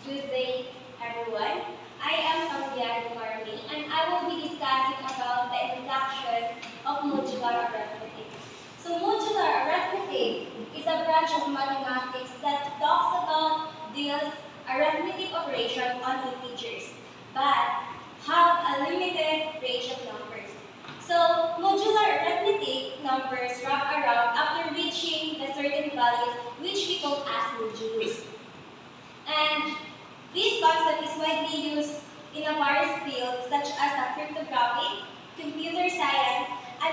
Good day, everyone. I am Cambiano Carmi, and I will be discussing about the introduction of modular arithmetic. So, modular arithmetic is a branch of mathematics that talks about deals arithmetic operation on integers, but have a limited range of numbers. So, modular arithmetic numbers wrap around after reaching the certain values, which we call as modules. And this concept is widely used in a various fields such as cryptography, computer science, and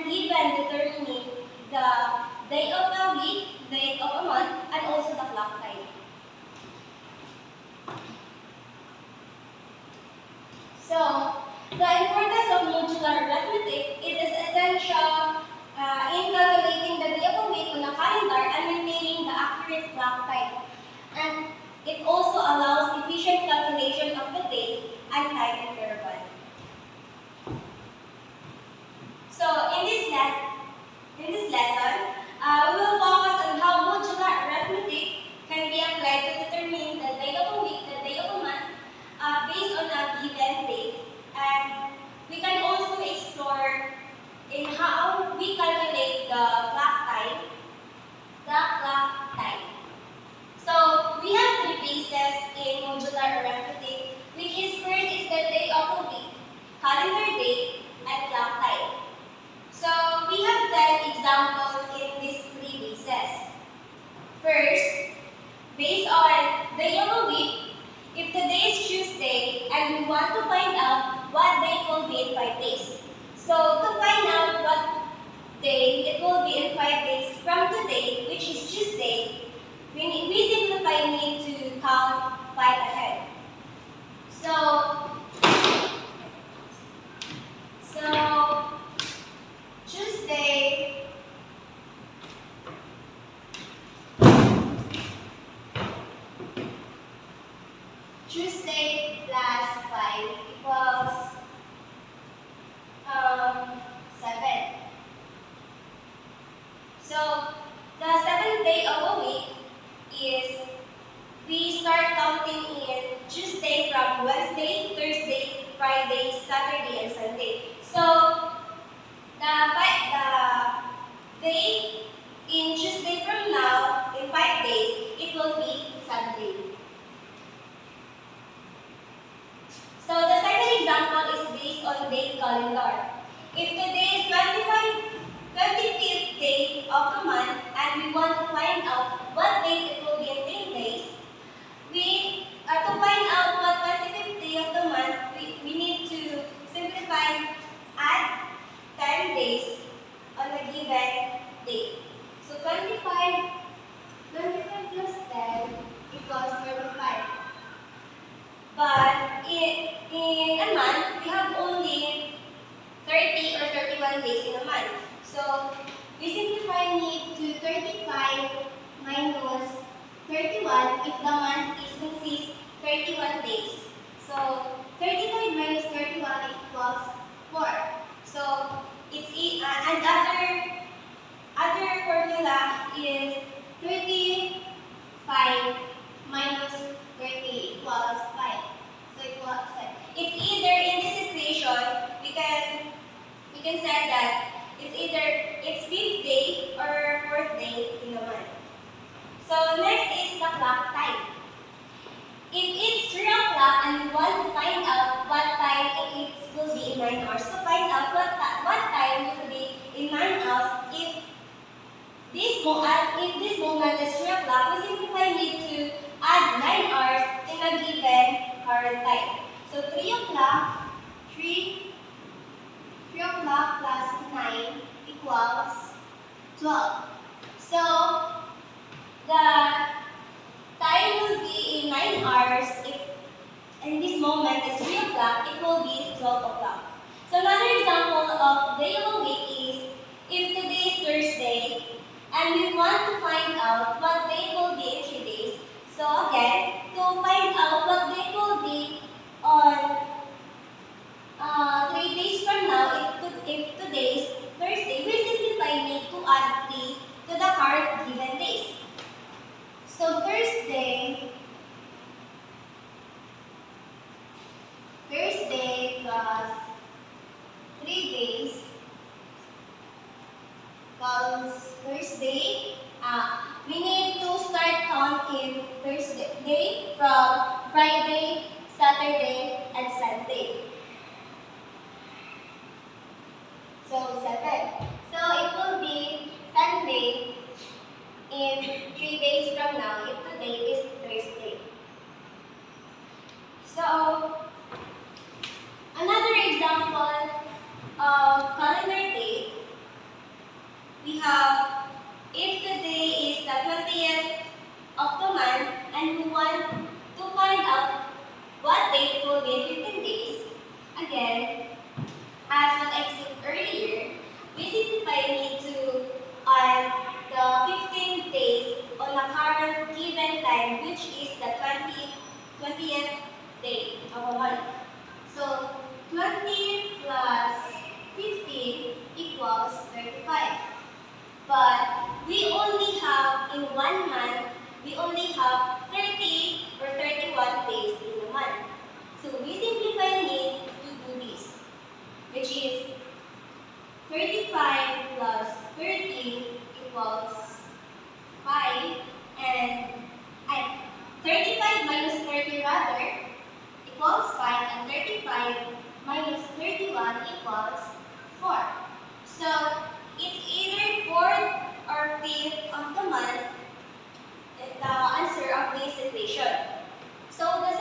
even determining the day of a week, day of a month, and also the clock time. So, the importance of modular arithmetic is essential in calculating the day of a week on a calendar and maintaining the accurate clock time. And it also allows efficient calculation of the day and time interval. So in this lesson, we will focus on how modular arithmetic can be applied to determine the day of a week, the day of a month, based on a given date. And we can also explore in how we calculate the clock time. So we have three bases in modular arithmetic, which is first is the day of a week, calendar date, and clock time. So we have 10 examples in these three bases. First, based on day of a week, if the day is Tuesday and we want to find out what day will be in 5 days. So to find out what day it will be in 5 days from today, which is Tuesday, we simplify need to count 5 ahead. So Tuesday, plus 5 equals 7. So the seventh day of a week is we start counting in Tuesday from Wednesday, Thursday, Friday, Saturday, and Sunday. So the day in Tuesday from now, in 5 days, it will be Sunday. So the second example is based on date calendar. If today is 25th day of the month and we want to find out what date it will be in 10 days, to find out what 25th day of the month, we need to simplify, add 10 days on a given date. So 25 plus 10 equals 35. But in a month, we have only 30 or 31 days in a month. So we simplify need to 35 minus 31 if the month consists 31 days. So 35 minus 31 equals 4. So and other formula is 35 minus 30 equals 5. So equals 5. It's either in this equation we can say that it's either it's 5th day or 4th day in a month. So next is the clock time. If it's 3 o'clock and we want to find out what time it will be in 9 hours, to find out what time will be in 9 hours, if this moment is 3 o'clock, we simply need to add 9 hours in a given current time. So 3 o'clock plus 9 equals 12. So the time will be in 9 hours. If in this moment is 3 o'clock, it will be 12 o'clock. So another example of day of a week is if today is Thursday and we want to find out what day will be in 3 days. So again, to find out what day will be on 3 days from now, if today is Thursday, we simply need to add 3 to the current given days. So Thursday Friday, Saturday, and Sunday. So 7. So it will be Sunday in 3 days from now if today is Thursday. So another example of calendar date, we have if today is the 20th of the month and we want to find out what date will be in 15 days, again, as what I said earlier, we simplify need to add the 15 days on a current given time, which is the 20th day of a month. So 20 plus 15 equals 35. But we only have in 1 month, we only have 30 or 31 days in a month. So we simplify need to do this, which is 35 plus 30 equals 5, and 35 minus 30 rather equals 5, and 35 minus 31 equals 4. So it's either 4th or 5th of the month, the answer of this equation. So the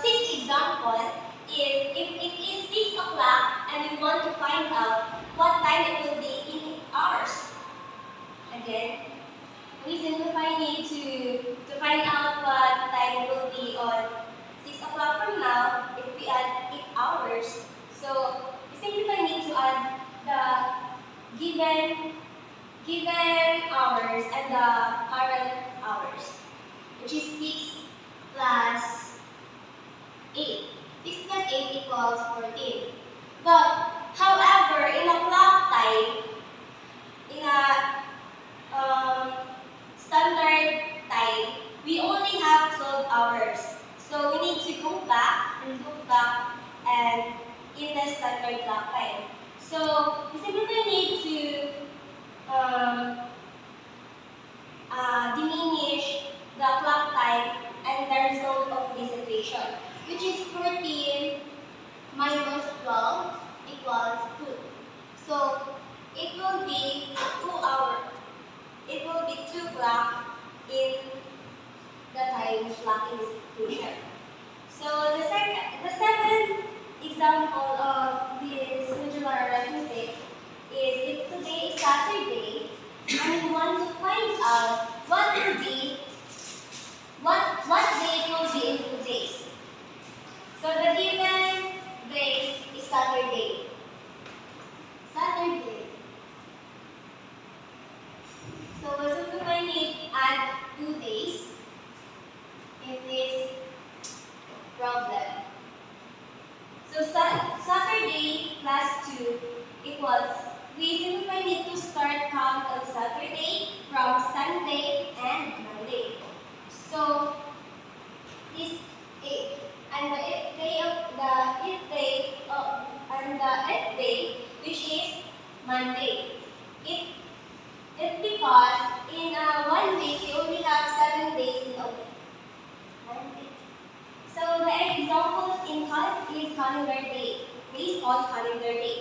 sixth example is if it is 6 o'clock and we want to find out what time it will be in hours. Again, we simplify need to find out what time it will be on 6 o'clock from now if we add 8 hours. So we simplify need to add the given hours and the current hours, which is 6 plus 8. 6 plus 8 equals 14. But, however, in a clock time, in a standard time, we only have 12 hours. So we need to go back and in the standard clock time. So we simply need to diminish the clock time and the result of this equation, which is 14 minus 12 equals 2. So it will be 2 hours. It will be 2 clock in the time clock in this equation. So the seventh example of this modular arithmetic is if today is Saturday and we want to find out what day it will be in 2 days. So the given day is Saturday. So we're going to add 2 days in this problem. So Saturday plus 2 equals, we simply need to start count on Saturday from Sunday and Monday. So this 8 and the eighth day, which is Monday. It's because in 1 week we only have 7 days in a week. Monday. So the examples is calendar day, based on calendar day.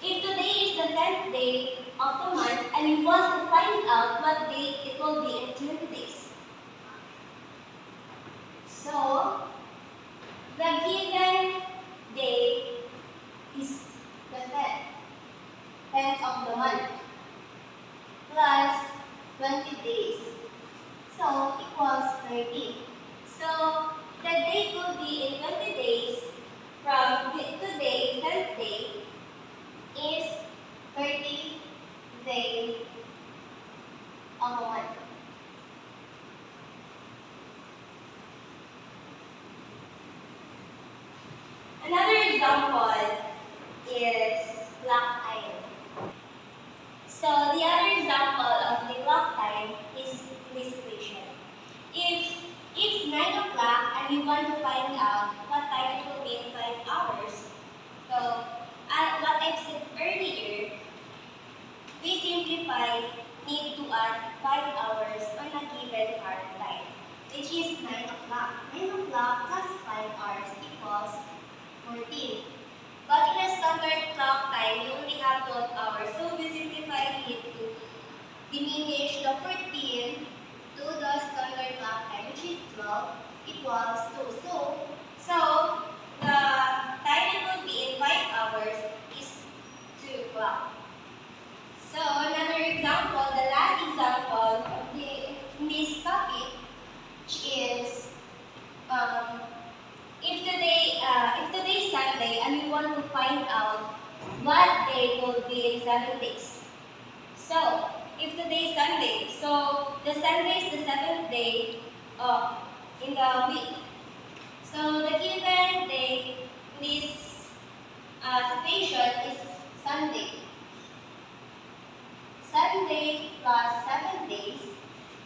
If today is the 10th day of the month and we want to find out what day it will be in 20 days. So the given day is the 10th of the month plus 20 days. So equals 30. So the date will be in 20 days from today, 10th day, is 30 day of a month. Another example is clock time. So the other example of the clock time is this equation. If it's 9 o'clock and we want to find out what time it will be in 5 hours, so what I said earlier, we simplify need to add 5 hours on a given current time, which is 9 o'clock. clock plus 5 hours equals 14. But in a standard clock time, you only have 12 hours. So we simplify it to diminish the 14 to the standard clock time, which is 12, equals 2. So the time it will be in 5 hours is 2 o'clock. So another example, the last example of in this topic, which is if today is Sunday and we want to find out what day will be in 7 days. So if today is Sunday, so the Sunday is the 7th day in the week. So the given day in this situation is Sunday. Sunday plus 7 days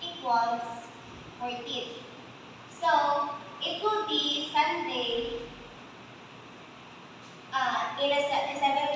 equals 14. So it will be Sunday in the 7th